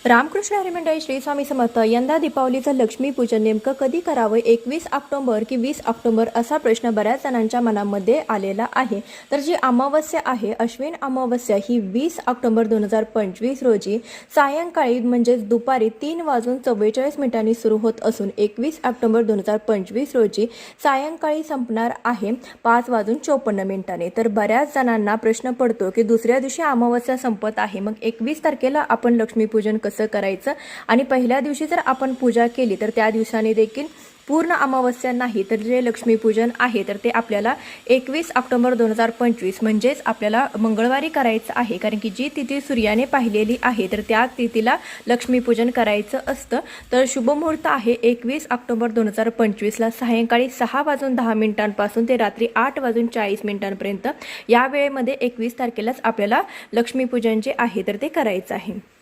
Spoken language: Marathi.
रामकृष्ण हरी मंडळी श्री स्वामी समर्थ. यंदा दीपावलीचं लक्ष्मीपूजन नेमकं कधी करावं, 21 ऑक्टोबर की 20 ऑक्टोबर असा प्रश्न बऱ्याच जणांच्या मनामध्ये आलेला आहे. तर जी अमावस्या आहे, अश्विन अमावस्या, ही 20 ऑक्टोबर 2025 रोजी सायंकाळी म्हणजेच दुपारी 3:44 सुरू होत असून 21 ऑक्टोबर 2025 रोजी सायंकाळी संपणार आहे 5:54. तर बऱ्याच जणांना प्रश्न पडतो की दुसऱ्या दिवशी अमावस्या संपत आहे, मग 21 तारखेला आपण लक्ष्मीपूजन कसं करायचं आणि पहिल्या दिवशी जर आपण पूजा केली तर त्या दिवसाने देखील पूर्ण अमावस्या नाही, तर जे लक्ष्मीपूजन आहे तर ते आपल्याला 21 ऑक्टोबर 2025 म्हणजेच आपल्याला मंगळवारी करायचं आहे. कारण की जी तिथी सूर्याने पाहिलेली आहे तर त्या तिथीला लक्ष्मीपूजन करायचं असतं. तर शुभमुहूर्त आहे 21 ऑक्टोबर 2025ला सायंकाळी 6:10 ते रात्री 8:40 या वेळेमध्ये 21 तारखेलाच आपल्याला लक्ष्मीपूजन जे आहे तर ते करायचं आहे.